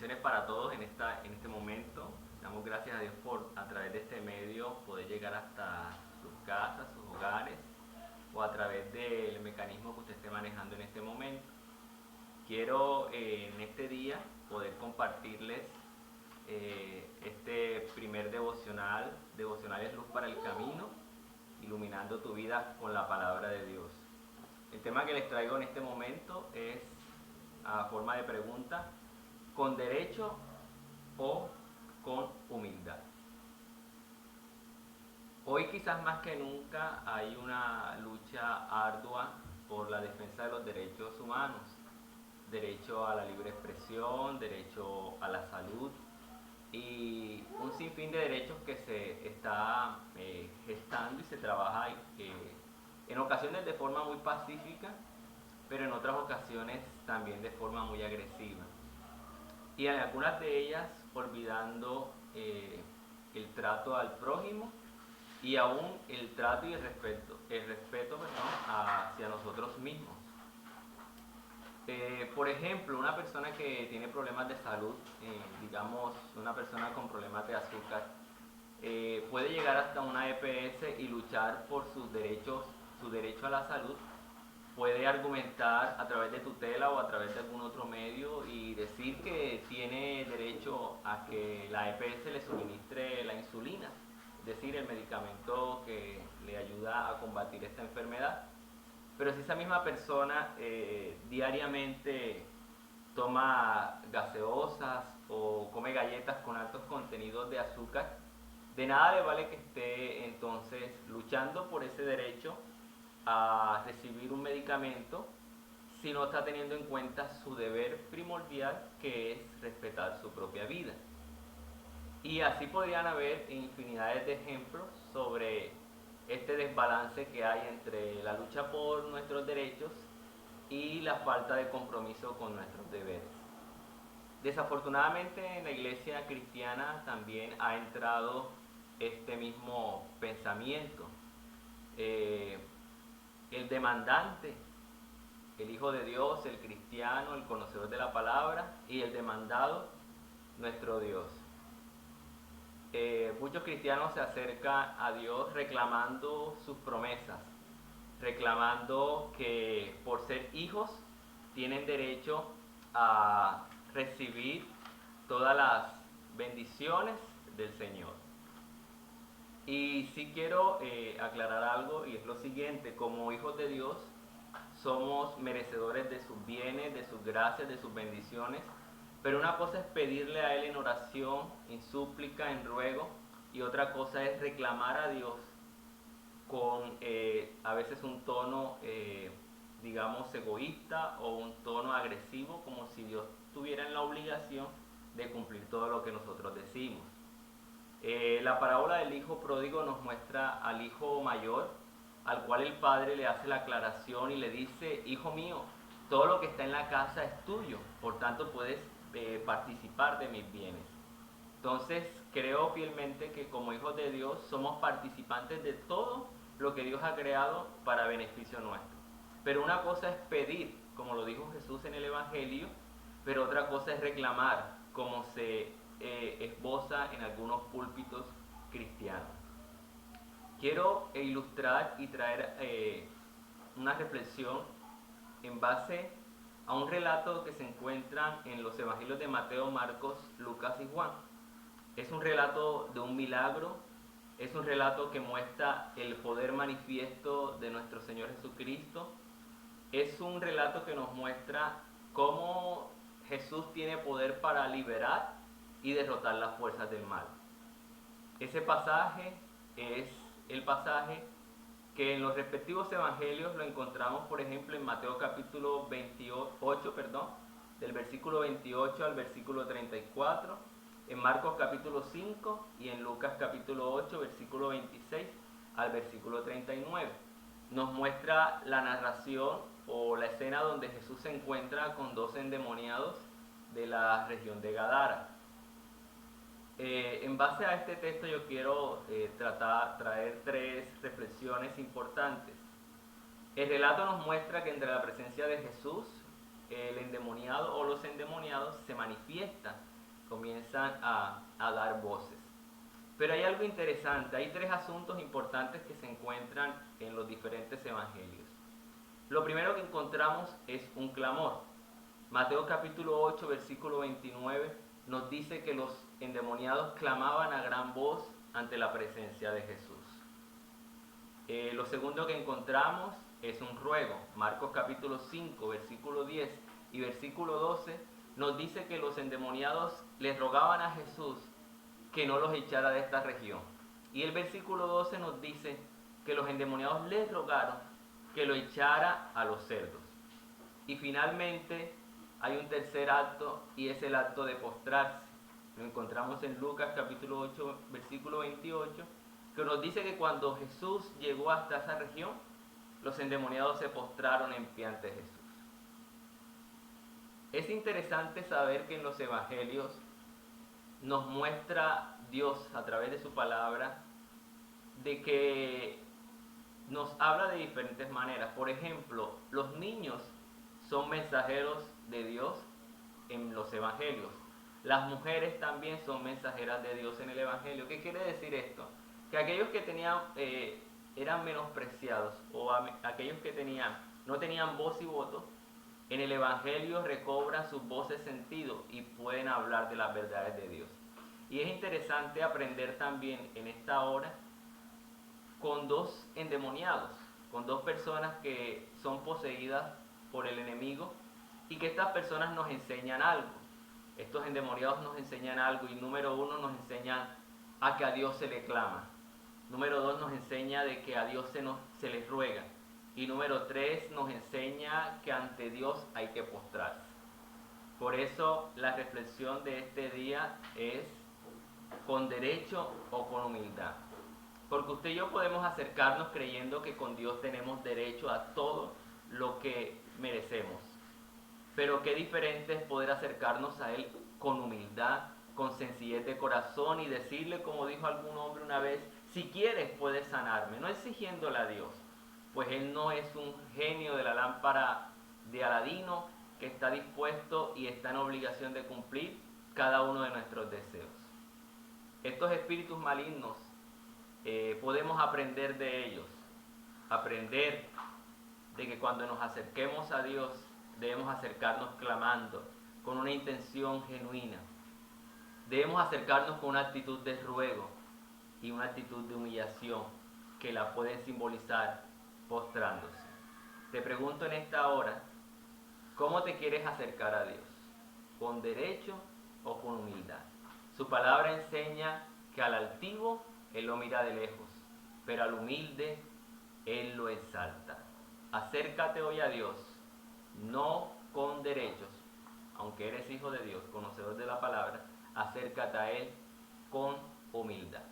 bendiciones para todos en este momento. Damos gracias a Dios por a través de este medio poder llegar hasta sus casas, sus hogares o a través del mecanismo que usted esté manejando en este momento. Quiero en este día poder compartirles este primer devocional es luz para el camino, iluminando tu vida con la palabra de Dios. El tema que les traigo en este momento es a forma de pregunta: ¿con derecho o con humildad? Hoy quizás más que nunca hay una lucha ardua por la defensa de los derechos humanos, derecho a la libre expresión, derecho a la salud y un sinfín de derechos que se está gestando y se trabaja en ocasiones de forma muy pacífica, pero en otras ocasiones también de forma muy agresiva. Y en algunas de ellas olvidando el trato al prójimo y aún el trato y el respeto hacia nosotros mismos. Por ejemplo, una persona que tiene problemas de salud, digamos una persona con problemas de azúcar, puede llegar hasta una EPS y luchar por sus derechos, su derecho a la salud. Puede argumentar a través de tutela o a través de algún otro medio y decir que tiene derecho a que la EPS le suministre la insulina, es decir, el medicamento que le ayuda a combatir esta enfermedad. Pero si esa misma persona diariamente toma gaseosas o come galletas con altos contenidos de azúcar, de nada le vale que esté entonces luchando por ese derecho a recibir un medicamento si no está teniendo en cuenta su deber primordial, que es respetar su propia vida. Y así podrían haber infinidades de ejemplos sobre este desbalance que hay entre la lucha por nuestros derechos y la falta de compromiso con nuestros deberes. Desafortunadamente en la iglesia cristiana también ha entrado este mismo pensamiento. El demandante, el Hijo de Dios, el cristiano, el conocedor de la palabra, y el demandado, nuestro Dios. Muchos cristianos se acercan a Dios reclamando sus promesas, reclamando que por ser hijos tienen derecho a recibir todas las bendiciones del Señor. Y sí quiero aclarar algo, y es lo siguiente: como hijos de Dios somos merecedores de sus bienes, de sus gracias, de sus bendiciones, pero una cosa es pedirle a Él en oración, en súplica, en ruego, y otra cosa es reclamar a Dios con a veces un tono, digamos, egoísta o un tono agresivo, como si Dios tuviera la obligación de cumplir todo lo que nosotros decimos. La parábola del hijo pródigo nos muestra al hijo mayor, al cual el padre le hace la aclaración y le dice: hijo mío, todo lo que está en la casa es tuyo, por tanto puedes participar de mis bienes. Entonces creo fielmente que como hijos de Dios somos participantes de todo lo que Dios ha creado para beneficio nuestro. Pero una cosa es pedir, como lo dijo Jesús en el Evangelio, pero otra cosa es reclamar, como se esboza en algunos púlpitos cristianos. Quiero ilustrar y traer una reflexión en base a un relato que se encuentra en los evangelios de Mateo, Marcos, Lucas y Juan. Es un relato de un milagro, es un relato que muestra el poder manifiesto de nuestro Señor Jesucristo, es un relato que nos muestra cómo Jesús tiene poder para liberar y derrotar las fuerzas del mal. Ese pasaje es el pasaje que en los respectivos evangelios lo encontramos, por ejemplo, en Mateo capítulo 28, del versículo 28 al versículo 34, en Marcos capítulo 5 y en Lucas capítulo 8, versículo 26 al versículo 39. Nos muestra la narración o la escena donde Jesús se encuentra con dos endemoniados de la región de Gadara. En base a este texto yo quiero traer tres reflexiones importantes. El relato nos muestra que entre la presencia de Jesús, el endemoniado o los endemoniados se manifiestan comienzan a dar voces. Pero hay algo interesante, hay tres asuntos importantes que se encuentran en los diferentes evangelios. Lo primero que encontramos es un clamor. Mateo capítulo 8, versículo 29 nos dice que los endemoniados clamaban a gran voz ante la presencia de Jesús. Lo segundo que encontramos es un ruego. Marcos capítulo 5, versículo 10 y versículo 12 nos dice que los endemoniados les rogaban a Jesús que no los echara de esta región. Y el versículo 12 nos dice que los endemoniados les rogaron que lo echara a los cerdos. Y finalmente hay un tercer acto y es el acto de postrarse. Lo encontramos en Lucas capítulo 8, versículo 28, que nos dice que cuando Jesús llegó hasta esa región, los endemoniados se postraron en pie ante Jesús. Es interesante saber que en los evangelios nos muestra Dios a través de su palabra de que nos habla de diferentes maneras. Por ejemplo, los niños son mensajeros de Dios en los evangelios. Las mujeres también son mensajeras de Dios en el evangelio. ¿Qué quiere decir esto? Que aquellos que tenían, eran menospreciados o aquellos que no tenían voz y voto, en el evangelio recobran sus voces sentido y pueden hablar de las verdades de Dios. Y es interesante aprender también en esta hora con dos endemoniados, con dos personas que son poseídas por el enemigo y que estas personas nos enseñan algo. Estos endemoniados nos enseñan algo y número uno nos enseñan a que a Dios se le clama. Número dos nos enseña de que a Dios se les ruega. Y número tres nos enseña que ante Dios hay que postrarse. Por eso la reflexión de este día es con derecho o con humildad. Porque usted y yo podemos acercarnos creyendo que con Dios tenemos derecho a todo lo que merecemos. Pero qué diferente es poder acercarnos a Él con humildad, con sencillez de corazón y decirle, como dijo algún hombre una vez, si quieres puedes sanarme, no exigiéndole a Dios, pues Él no es un genio de la lámpara de Aladino que está dispuesto y está en obligación de cumplir cada uno de nuestros deseos. Estos espíritus malignos podemos aprender de ellos, aprender de que cuando nos acerquemos a Dios debemos acercarnos clamando, con una intención genuina. Debemos acercarnos con una actitud de ruego y una actitud de humillación que la pueden simbolizar postrándose. Te pregunto en esta hora, ¿cómo te quieres acercar a Dios? ¿Con derecho o con humildad? Su palabra enseña que al altivo Él lo mira de lejos, pero al humilde Él lo exalta. Acércate hoy a Dios, no con derechos, aunque eres hijo de Dios, conocedor de la palabra, acércate a Él con humildad.